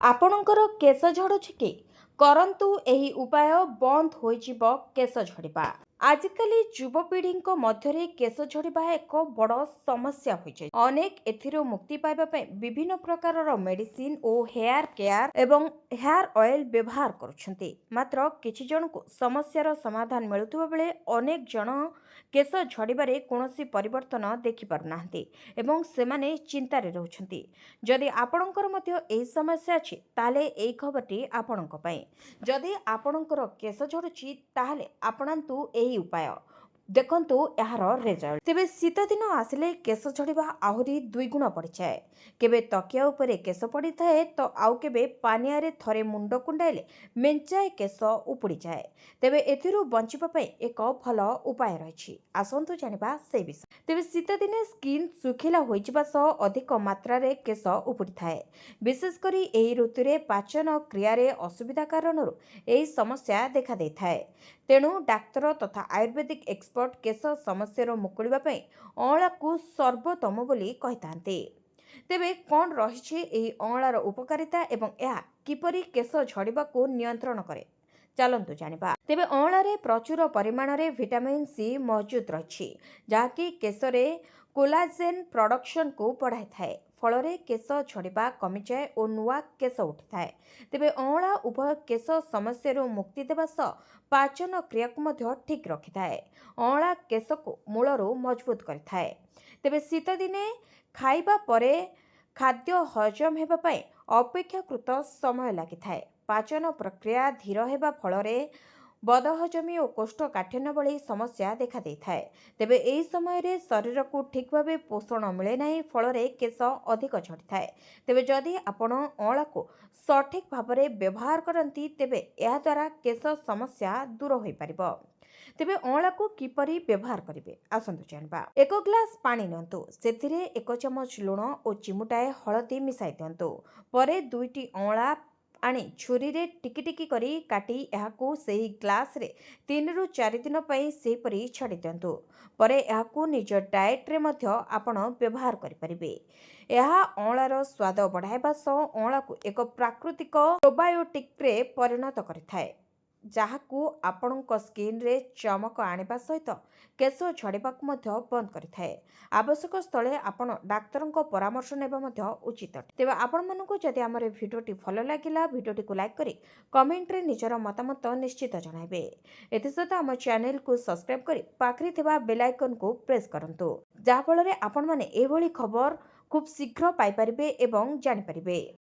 ଆପଣଙ୍କର କେଶ ଝଡ଼ୁଛି କି? କରନ୍ତୁ ଏହି ଉପାୟ, ବନ୍ଦ ହୋଇଯିବ କେଶ ଝଡ଼ିବା। ଆଜିକାଲି ଯୁବପିଢ଼ିଙ୍କ ମଧ୍ୟରେ କେଶ ଝଡ଼ିବା ଏକ ବଡ଼ ସମସ୍ୟା ହୋଇଯାଇଛି। ଅନେକ ଏଥିରୁ ମୁକ୍ତି ପାଇବା ପାଇଁ ବିଭିନ୍ନ ପ୍ରକାରର ମେଡିସିନ ଓ ହେୟାର କେୟାର ଏବଂ ହେୟାର ଅଏଲ ବ୍ୟବହାର କରୁଛନ୍ତି। ମାତ୍ର କିଛି ଜଣଙ୍କୁ ସମସ୍ୟାର ସମାଧାନ ମିଳୁଥିବା ବେଳେ ଅନେକ ଜଣ କେଶ ଝଡ଼ିବାରେ କୌଣସି ପରିବର୍ତ୍ତନ ଦେଖିପାରୁନାହାନ୍ତି ଏବଂ ସେମାନେ ଚିନ୍ତାରେ ରହୁଛନ୍ତି। ଯଦି ଆପଣଙ୍କର ମଧ୍ୟ ଏହି ସମସ୍ୟା ଅଛି ତାହେଲେ ଏହି ଖବରଟି ଆପଣଙ୍କ ପାଇଁ। ଯଦି ଆପଣଙ୍କର କେଶ ଝଡ଼ୁଛି ତାହେଲେ ଆପଣାନ୍ତୁ ଏହି ଉପାୟ, ଦେଖନ୍ତୁ ଏହାର ରେଜଲ୍ଟ। ତେବେ ଶୀତ ଦିନ ଆସିଲେ କେଶ ଝଡ଼ିବା ଆହୁରି ଦ୍ୱିଗୁଣ ବଢ଼ିଯାଏ। କେବେ ତକିଆ ଉପରେ କେଶ ପଡ଼ିଥାଏ ତ ଆଉ କେବେ ପାନିଆରେ ଥରେ ମୁଣ୍ଡ କୁଣ୍ଡାଇଲେ ମେଞ୍ଚାଏ କେଶ ଉପୁଡ଼ିଯାଏ। ତେବେ ଏଥିରୁ ବଞ୍ଚିବା ପାଇଁ ଏକ ଭଲ ଉପାୟ ରହିଛି। ଆସନ୍ତୁ ଜାଣିବା ସେହି ବିଷୟ। ତେବେ ଶୀତ ଦିନେ ସ୍କିନ୍ ଶୁଖିଲା ହୋଇଯିବା ସହ ଅଧିକ ମାତ୍ରାରେ କେଶ ଉପୁଡ଼ିଥାଏ। ବିଶେଷ କରି ଏହି ଋତୁରେ ପାଚନ କ୍ରିୟାରେ ଅସୁବିଧା କାରଣରୁ ଏହି ସମସ୍ୟା ଦେଖାଦେଇଥାଏ। ତେଣୁ ଡାକ୍ତର ତଥା ଆୟୁର୍ବେଦିକ ଏକ୍ସପର୍ଟ କେଶ ସମସ୍ୟାରୁ ମୁକୁଳିବା ପାଇଁ ଅଁଳାକୁ ସର୍ବୋତ୍ତମ ବୋଲି କହିଥାନ୍ତି। ତେବେ କ'ଣ ରହିଛି ଏହି ଅଁଳାର ଉପକାରିତା ଏବଂ ଏହା କିପରି କେଶ ଝଡ଼ିବାକୁ ନିୟନ୍ତ୍ରଣ କରେ, ଚାଲନ୍ତୁ ଜାଣିବା। ତେବେ ଅଁଳାରେ ପ୍ରଚୁର ପରିମାଣରେ ଭିଟାମିନ୍ ସି ମହଜୁଦ ରହିଛି, ଯାହାକି କେଶରେ କୋଲାଜେନ୍ ପ୍ରଡକ୍ସନକୁ ବଢ଼ାଇଥାଏ। ଫଳରେ କେଶ ଝଡ଼ିବା କମିଯାଏ ଓ ନୂଆ କେଶ ଉଠିଥାଏ। ତେବେ ଅଁଳା ଉଭୟ କେଶ ସମସ୍ୟାରୁ ମୁକ୍ତି ଦେବା ସହ ପାଚନ କ୍ରିୟାକୁ ମଧ୍ୟ ଠିକ୍ ରଖିଥାଏ। ଅଁଳା କେଶକୁ ମୂଳରୁ ମଜବୁତ କରିଥାଏ। ତେବେ ଶୀତ ଦିନେ ଖାଇବା ପରେ ଖାଦ୍ୟ ହଜମ ହେବା ପାଇଁ ଅପେକ୍ଷାକୃତ ସମୟ ଲାଗିଥାଏ। ପାଚନ ପ୍ରକ୍ରିୟା ଧୀର ହେବା ଫଳରେ ବଦହଜମୀ ଓ କୋଷ୍ଠକାଠିନ୍ୟ ଭଳି ସମସ୍ୟା ଦେଖାଦେଇଥାଏ। ତେବେ ଏହି ସମୟରେ ଶରୀରକୁ ଠିକ୍ ଭାବେ ପୋଷଣ ମିଳେ ନାହିଁ, ଫଳରେ କେଶ ଅଧିକ ଝଡ଼ିଥାଏ। ତେବେ ଯଦି ଆପଣ ଅଁଳାକୁ ସଠିକ୍ ଭାବରେ ବ୍ୟବହାର କରନ୍ତି ତେବେ ଏହାଦ୍ୱାରା କେଶ ସମସ୍ୟା ଦୂର ହୋଇପାରିବ। ତେବେ ଅଁଳାକୁ କିପରି ବ୍ୟବହାର କରିବେ, ଆସନ୍ତୁ ଜାଣିବା। 1 ଗ୍ଲାସ ପାଣି ନିଅନ୍ତୁ, ସେଥିରେ 1 ଚାମଚ ଲୁଣ ଓ ଚିମୁଟାଏ ହଳଦୀ ମିଶାଇ ଦିଅନ୍ତୁ। ପରେ 2ଟି ଅଁଳା ଆଣି ଛୁରୀରେ ଟିକି ଟିକି କରି କାଟି ଏହାକୁ ସେହି ଗ୍ଲାସରେ 3 ରୁ 4 ଦିନ ପାଇଁ ସେହିପରି ଛାଡ଼ି ଦିଅନ୍ତୁ। ପରେ ଏହାକୁ ନିଜ ଡାଏଟରେ ମଧ୍ୟ ଆପଣ ବ୍ୟବହାର କରିପାରିବେ। ଏହା ଅଁଳାର ସ୍ୱାଦ ବଢ଼ାଇବା ସହ ଅଁଳାକୁ ଏକ ପ୍ରାକୃତିକ ପ୍ରୋବାୟୋଟିକ୍ରେ ପରିଣତ କରିଥାଏ, ଯାହାକୁ ଆପଣଙ୍କ ସ୍କିନ୍ରେ ଚମକ ଆଣିବା ସହିତ କେଶ ଝଡ଼ିବାକୁ ମଧ୍ୟ ବନ୍ଦ କରିଥାଏ। ଆବଶ୍ୟକ ସ୍ଥଳେ ଆପଣ ଡାକ୍ତରଙ୍କ ପରାମର୍ଶ ନେବା ମଧ୍ୟ ଉଚିତ ଅଟେ। ତେବେ ଆପଣମାନଙ୍କୁ ଯଦି ଆମର ଭିଡ଼ିଓଟି ଭଲ ଲାଗିଲା, ଭିଡ଼ିଓଟିକୁ ଲାଇକ୍ କରି କମେଣ୍ଟରେ ନିଜର ମତାମତ ନିଶ୍ଚିତ ଜଣାଇବେ। ଏଥିସହିତ ଆମ ଚ୍ୟାନେଲକୁ ସବସ୍କ୍ରାଇବ୍ କରି ପାଖରେ ଥିବା ବେଲ୍ ଆଇକନକୁ ପ୍ରେସ୍ କରନ୍ତୁ, ଯାହାଫଳରେ ଆପଣମାନେ ଏଭଳି ଖବର ଖୁବ୍ ଶୀଘ୍ର ପାଇପାରିବେ ଏବଂ ଜାଣିପାରିବେ।